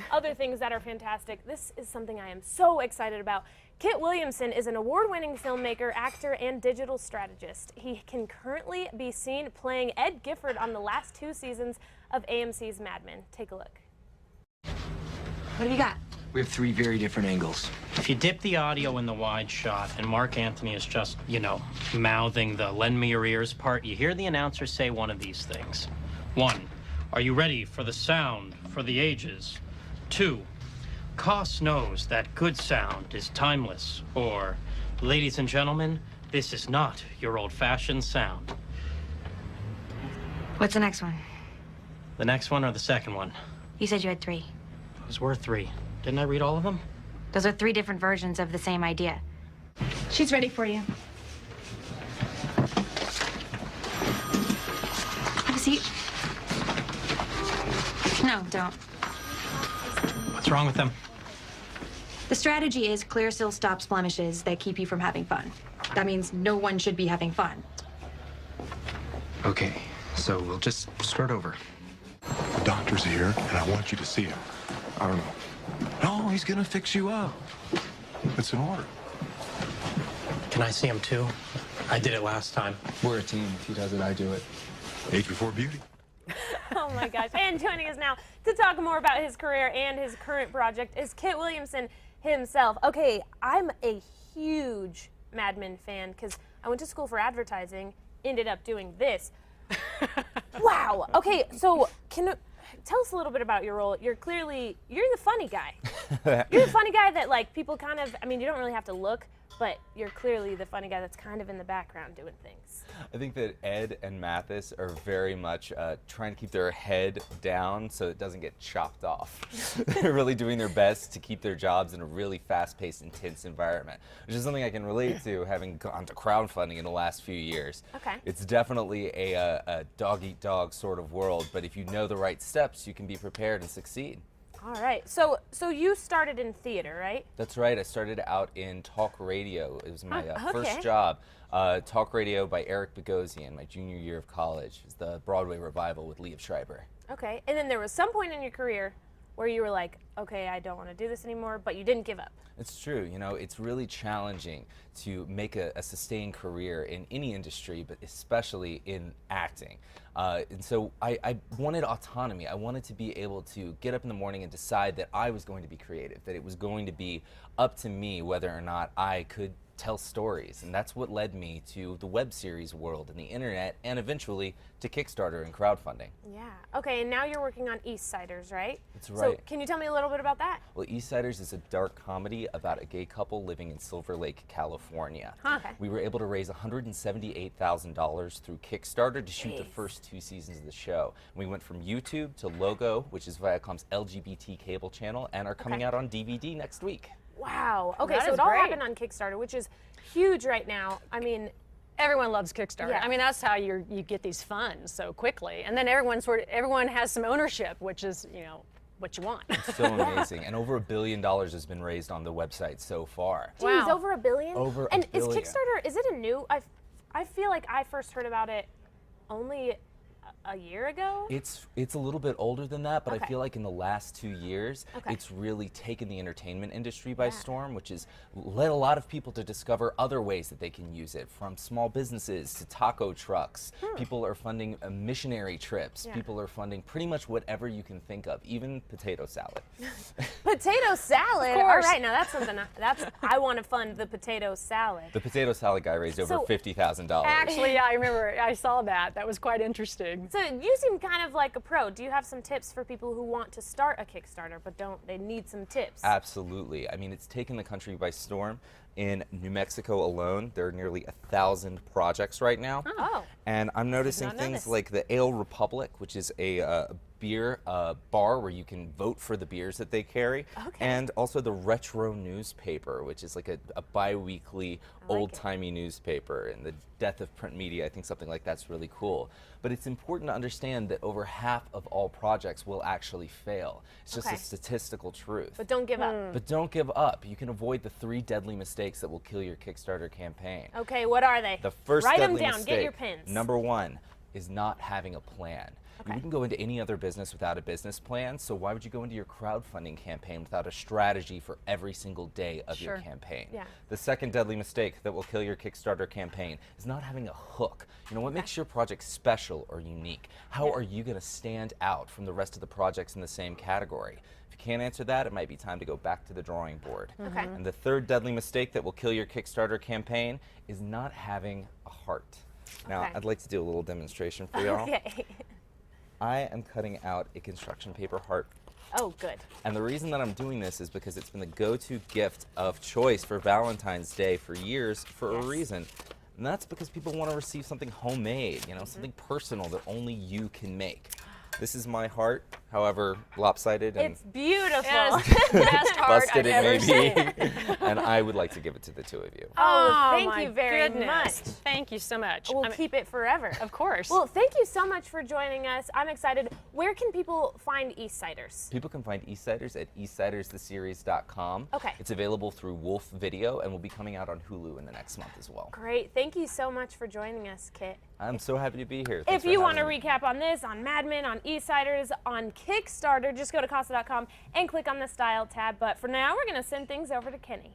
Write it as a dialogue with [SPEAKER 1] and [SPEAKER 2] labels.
[SPEAKER 1] Other things that are fantastic. This is something I am so excited about. Kit Williamson is an award-winning filmmaker, actor, and digital strategist. He can currently be seen playing Ed Gifford on the last 2 seasons of AMC's Mad Men. Take a look.
[SPEAKER 2] What have you got?
[SPEAKER 3] We have 3 very different angles.
[SPEAKER 4] If you dip the audio in the wide shot and Mark Anthony is just, mouthing the lend me your ears part, you hear the announcer say one of these things. 1, are you ready for the sound for the ages? 2, Koss knows that good sound is timeless. Or, ladies and gentlemen, this is not your old-fashioned sound.
[SPEAKER 2] What's the next one?
[SPEAKER 4] The next one or the second one?
[SPEAKER 2] You said you had 3.
[SPEAKER 4] Those were 3. Didn't I read all of them?
[SPEAKER 2] Those are 3 different versions of the same idea.
[SPEAKER 5] She's ready for you.
[SPEAKER 2] Have a seat. No, don't.
[SPEAKER 4] What's wrong with them?
[SPEAKER 2] The strategy is clear seal stops blemishes that keep you from having fun. That means no one should be having fun.
[SPEAKER 3] Okay, so we'll just start over.
[SPEAKER 6] The doctor's here, and I want you to see him. I don't know. No, he's gonna fix you up. It's in order.
[SPEAKER 4] Can I see him too? I did it last time.
[SPEAKER 3] We're a team. If he does it, I do it.
[SPEAKER 6] Age before beauty.
[SPEAKER 1] Oh my gosh. And joining us now to talk more about his career and his current project is Kit Williamson himself. Okay, I'm a huge Mad Men fan because I went to school for advertising, ended up doing this. Wow. Okay, so tell us a little bit about your role. You're the funny guy. You're the funny guy that, like, people kind of, I mean, you don't really have to look, but you're clearly the funny guy that's kind of in the background doing things.
[SPEAKER 7] I think that Ed and Mathis are very much trying to keep their head down so it doesn't get chopped off. They're really doing their best to keep their jobs in a really fast-paced, intense environment, which is something I can relate to, having gone to crowdfunding in the last few years.
[SPEAKER 1] Okay.
[SPEAKER 7] It's definitely a dog-eat-dog sort of world, but if you know the right steps, you can be prepared and succeed.
[SPEAKER 1] All right. So you started in theater, right?
[SPEAKER 7] That's right. I started out in talk radio. It was my
[SPEAKER 1] okay.
[SPEAKER 7] first job. Talk radio by Eric Bogosian, my junior year of college. It was the Broadway revival with Liev Schreiber.
[SPEAKER 1] Okay. And then there was some point in your career where you were like, okay, I don't want to do this anymore, but you didn't give up.
[SPEAKER 7] It's true. You know, it's really challenging to make a sustained career in any industry, but especially in acting. And so I wanted autonomy. I wanted to be able to get up in the morning and decide that I was going to be creative, that it was going to be up to me whether or not I could tell stories, and that's what led me to the web series world and the internet, and eventually to Kickstarter and crowdfunding.
[SPEAKER 1] Yeah. Okay, and now you're working on Eastsiders, right?
[SPEAKER 7] That's right.
[SPEAKER 1] So can you tell me a little bit about that?
[SPEAKER 7] Well, Eastsiders is a dark comedy about a gay couple living in Silver Lake, California.
[SPEAKER 1] Okay.
[SPEAKER 7] We were able to raise $178,000 through Kickstarter to shoot the first 2 seasons of the show. We went from YouTube to Logo, which is Viacom's LGBT cable channel, and are coming out on DVD next week.
[SPEAKER 1] Wow. Okay,
[SPEAKER 5] That
[SPEAKER 1] so
[SPEAKER 5] is
[SPEAKER 1] it all
[SPEAKER 5] great.
[SPEAKER 1] happened on Kickstarter, which is huge right now. I mean,
[SPEAKER 5] Everyone loves Kickstarter.
[SPEAKER 1] Yeah.
[SPEAKER 5] I mean, that's how you get these funds so quickly, and then everyone has some ownership, which is what you want.
[SPEAKER 7] It's so amazing. And over $1 billion has been raised on the website so far.
[SPEAKER 1] geez,
[SPEAKER 5] Wow.
[SPEAKER 1] over $1 billion?
[SPEAKER 7] Over
[SPEAKER 1] and
[SPEAKER 7] $1 billion.
[SPEAKER 1] is Kickstarter, is it a new, I feel like I first heard about it only a year ago?
[SPEAKER 7] It's a little bit older than that, but
[SPEAKER 1] Okay.
[SPEAKER 7] I feel like in the last 2 years,
[SPEAKER 1] Okay.
[SPEAKER 7] it's really taken the entertainment industry by storm, which has led a lot of people to discover other ways that they can use it, from small businesses to taco trucks. People are funding missionary trips.
[SPEAKER 1] Yeah.
[SPEAKER 7] People are funding pretty much whatever you can think of, even potato salad.
[SPEAKER 1] Potato salad?
[SPEAKER 5] Of
[SPEAKER 1] All
[SPEAKER 5] course.
[SPEAKER 1] right, now that's something, I want to fund the potato salad.
[SPEAKER 7] The potato salad guy raised over
[SPEAKER 1] So-
[SPEAKER 7] $50,000.
[SPEAKER 5] Actually, yeah, I remember. I saw that. That was quite interesting.
[SPEAKER 1] So you seem kind of like a pro. Do you have some tips for people who want to start a Kickstarter but they need some tips?
[SPEAKER 7] Absolutely. I mean, it's taken the country by storm. In New Mexico alone, there are nearly 1,000 projects right now.
[SPEAKER 1] Oh.
[SPEAKER 7] And I'm noticing
[SPEAKER 1] not know
[SPEAKER 7] things
[SPEAKER 1] this.
[SPEAKER 7] like the Ale Republic, which is a beer bar where you can vote for the beers that they carry.
[SPEAKER 1] Okay.
[SPEAKER 7] And also the Retro newspaper, which is like a bi-weekly, old-timey newspaper. And the death of print media, I think something like that's really cool. But it's important to understand that over half of all projects will actually fail. It's just
[SPEAKER 1] Okay.
[SPEAKER 7] a statistical truth.
[SPEAKER 1] But don't give up.
[SPEAKER 7] But don't give up. You can avoid the 3 deadly mistakes that will kill your Kickstarter campaign.
[SPEAKER 1] Okay, what are they?
[SPEAKER 7] The first
[SPEAKER 1] Write them
[SPEAKER 7] deadly
[SPEAKER 1] down.
[SPEAKER 7] mistake,
[SPEAKER 1] Get your pens.
[SPEAKER 7] number 1, is not having a plan. You wouldn't go into any other business without a business plan, so why would you go into your crowdfunding campaign without a strategy for every single day of your campaign?
[SPEAKER 1] Yeah.
[SPEAKER 7] The second deadly mistake that will kill your Kickstarter campaign is not having a hook. You know, what makes your project special or unique? How are you going to stand out from the rest of the projects in the same category? If you can't answer that, it might be time to go back to the drawing board.
[SPEAKER 1] Okay.
[SPEAKER 7] And the third deadly mistake that will kill your Kickstarter campaign is not having a heart. Now,
[SPEAKER 1] Okay.
[SPEAKER 7] I'd like to do a little demonstration for y'all.
[SPEAKER 1] Okay.
[SPEAKER 7] I am cutting out a construction paper heart.
[SPEAKER 1] Oh, good.
[SPEAKER 7] And the reason that I'm doing this is because it's been the go-to gift of choice for Valentine's Day for years for a reason. And that's because people want to receive something homemade, you know, something personal that only you can make. This is my heart, however lopsided and
[SPEAKER 1] It's beautiful.
[SPEAKER 5] Best heart
[SPEAKER 7] busted
[SPEAKER 5] I've
[SPEAKER 7] it
[SPEAKER 5] ever
[SPEAKER 7] may
[SPEAKER 5] seen.
[SPEAKER 7] be. And I would like to give it to the two of you.
[SPEAKER 1] Oh, thank
[SPEAKER 5] my
[SPEAKER 1] you very
[SPEAKER 5] goodness.
[SPEAKER 1] much.
[SPEAKER 5] Thank you so much.
[SPEAKER 1] We'll
[SPEAKER 5] I mean,
[SPEAKER 1] keep it forever.
[SPEAKER 5] of course.
[SPEAKER 1] Well, thank you so much for joining us. I'm excited. Where can people find Eastsiders?
[SPEAKER 7] People can find Eastsiders at eastsiderstheseries.com.
[SPEAKER 1] Okay.
[SPEAKER 7] It's available through Wolf Video and will be coming out on Hulu in the next month as well.
[SPEAKER 1] Great. Thank you so much for joining us, Kit.
[SPEAKER 7] I'm so happy to be here.
[SPEAKER 1] If you want to recap on this, on Mad Men, on Eastsiders, on Kickstarter, just go to Casa.com and click on the Style tab. But for now, we're going to send things over to Kenny.